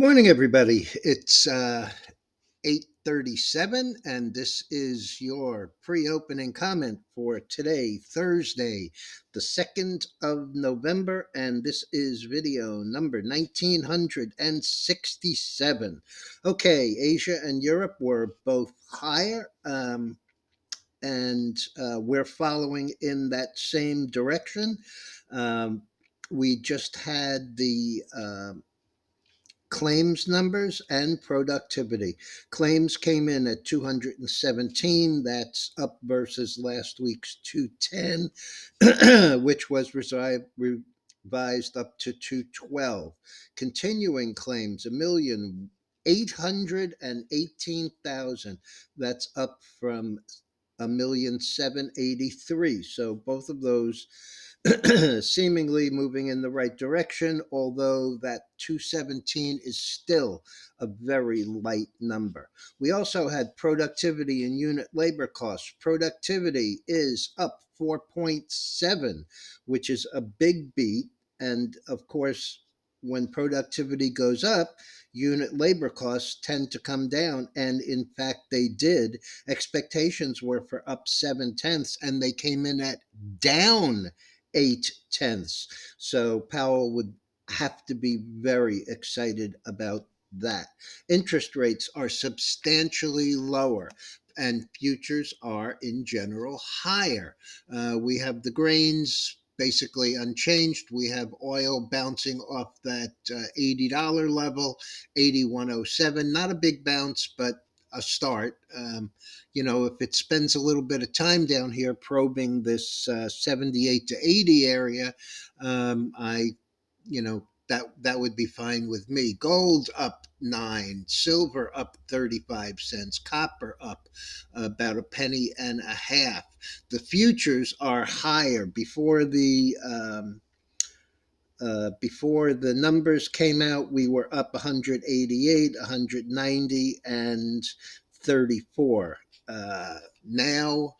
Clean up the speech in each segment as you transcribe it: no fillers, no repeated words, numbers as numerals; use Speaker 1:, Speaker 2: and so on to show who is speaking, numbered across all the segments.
Speaker 1: Morning, everybody. It's 8:37, and this is your pre-opening comment for today, Thursday, the 2nd of November, and this is video number 1967. Okay, Asia and Europe were both higher, and we're following in that same direction. Um, we just had the claims numbers and productivity. Claims came in at 217. That's up versus last week's 210, which was revised up to 212. Continuing claims, 1,818,000. That's up from 1,783,000. So both of those seemingly moving in the right direction, although that 217 is still a very light number. We also had productivity and unit labor costs. Productivity is up 4.7, which is a big beat. And of course, when productivity goes up, unit labor costs tend to come down. And in fact, they did. Expectations were for up 7 tenths, and they came in at down 8 tenths. So Powell would have to be very excited about that. Interest rates are substantially lower, and futures are in general higher. We have the grains basically unchanged. We have oil bouncing off that $80 level, 81.07. Not a big bounce, but a start. If it spends a little bit of time down here probing this 78 to 80 area, that would be fine with me. Gold up 9, silver up 35 cents, copper up about a penny and a half. The futures are higher before the numbers came out. We were up 188, 190, and 34. Now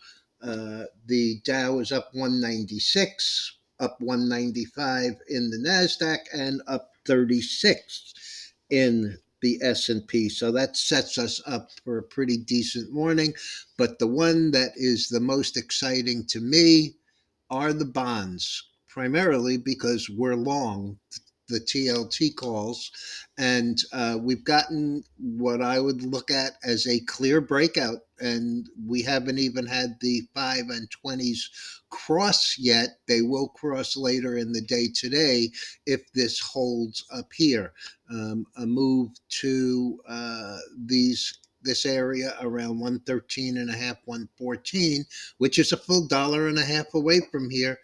Speaker 1: the Dow is up 196, up 195 in the Nasdaq, and up 36 in the S&P. So that sets us up for a pretty decent morning. But the one that is the most exciting to me are the bonds, primarily because we're long the TLT calls, and we've gotten what I would look at as a clear breakout, and we haven't even had the 5 and 20s cross yet. They will cross later in the day today if this holds up here. A move to this area around 113 and a half, 114, which is a full dollar and a half away from here,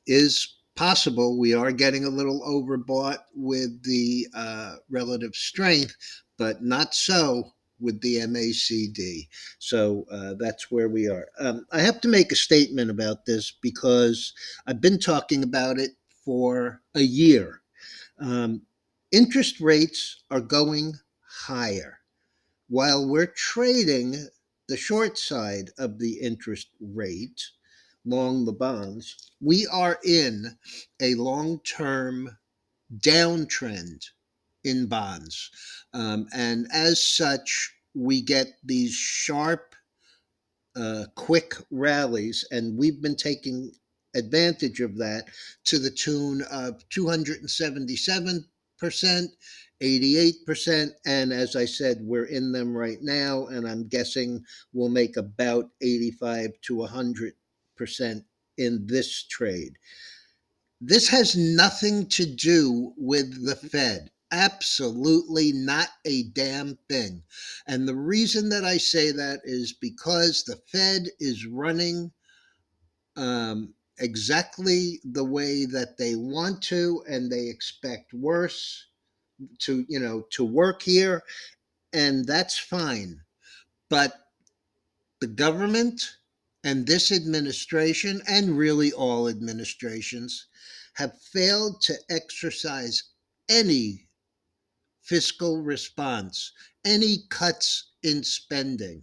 Speaker 1: is possible. We are getting a little overbought with the relative strength, but not so with the MACD. So that's where we are. I have to make a statement about this because I've been talking about it for a year. Um, Interest rates are going higher while we're trading the short side of the interest rate, long the bonds. We are in a long-term downtrend in bonds. And as such, we get these sharp, quick rallies, and we've been taking advantage of that to the tune of 277%, 88%, and as I said, we're in them right now, and I'm guessing we'll make about 85 to 100% in this trade. This has nothing to do with the Fed. Absolutely not a damn thing. And the reason that I say that is because the Fed is running exactly the way that they want to, and they expect worse to work here, and that's fine. But the government and this administration, and really all administrations, have failed to exercise any fiscal response, any cuts in spending,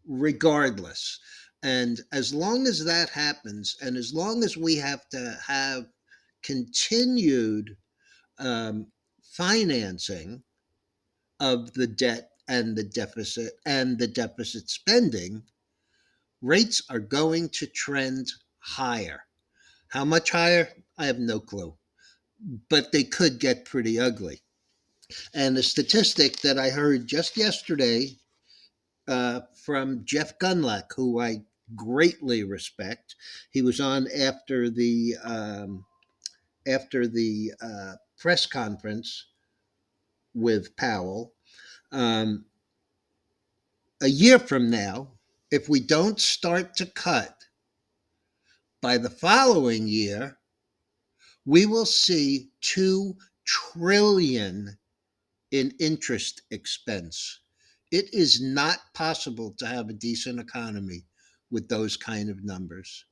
Speaker 1: regardless. And as long as that happens, and as long as we have to have continued um, financing of the debt and the deficit spending, rates are going to trend higher. How much higher? I have no clue, but they could get pretty ugly. And the statistic that I heard just yesterday from Jeff Gunlack, who I greatly respect, he was on after the press conference with Powell. Um, a year from now, if we don't start to cut by the following year, we will see 2 trillion in interest expense. It is not possible to have a decent economy with those kind of numbers.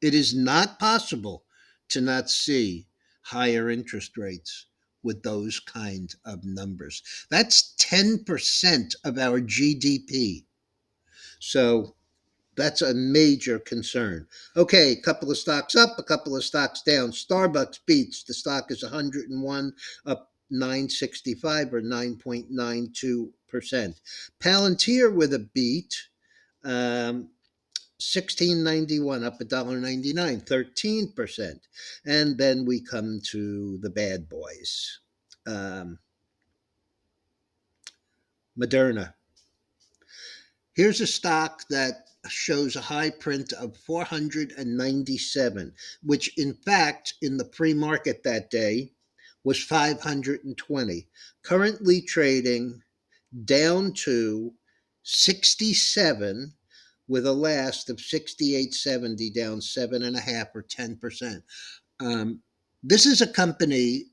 Speaker 1: It is not possible to not see higher interest rates with those kind of numbers. That's 10% of our GDP. So that's a major concern. Okay, a couple of stocks up, a couple of stocks down. Starbucks beats. The stock is 101, up 965 or 9.92%. Palantir with a beat. 1691 up $1.99, 13%. And then we come to the bad boys. Moderna. Here's a stock that shows a high print of 497, which in fact in the pre-market that day was 520. Currently trading down to 67 with a last of 68.70, down 7.5 or 10%. This is a company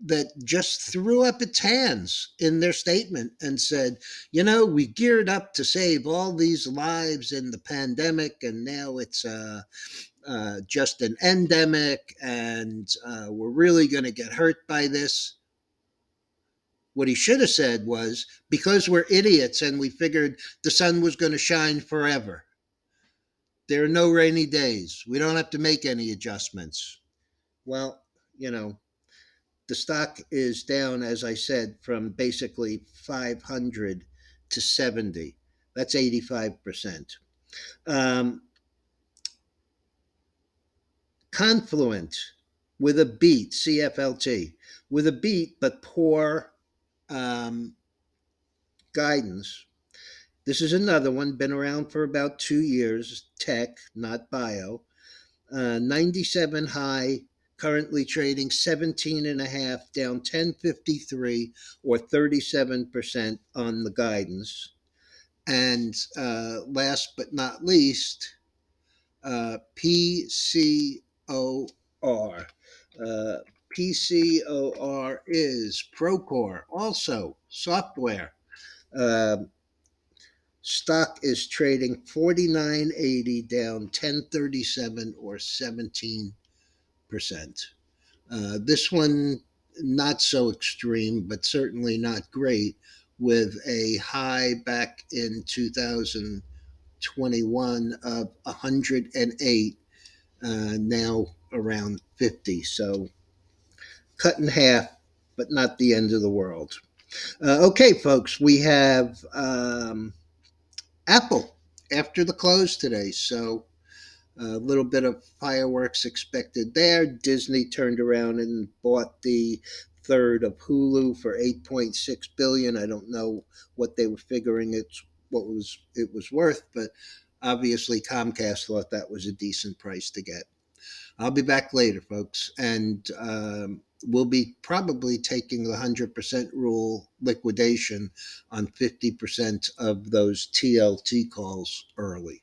Speaker 1: that just threw up its hands in their statement and said, we geared up to save all these lives in the pandemic, and now it's just an endemic, and we're really going to get hurt by this. What he should have said was, because we're idiots and we figured the sun was going to shine forever, there are no rainy days. We don't have to make any adjustments. Well, the stock is down, as I said, from basically 500 to 70. That's 85%. Confluent with a beat, CFLT, with a beat but poor um, guidance. This is another one, been around for about 2 years, tech, not bio. 97 high, currently trading 17 and a half, down 1053 or 37% on the guidance. And last but not least, PCOR. Uh, PCOR is Procore, also software. Uh, Stock is trading 49.80, down 1037 or 17%. This one, not so extreme, but certainly not great, with a high back in 2021 of 108, now around 50. So cut in half, but not the end of the world. Okay, folks, we have Aapl after the close today. So a little bit of fireworks expected there. Disney turned around and bought the third of Hulu for 8.6 billion. I don't know what they were figuring it was worth, but obviously Comcast thought that was a decent price to get. I'll be back later, folks, and we'll be probably taking the 100% rule liquidation on 50% of those TLT calls early.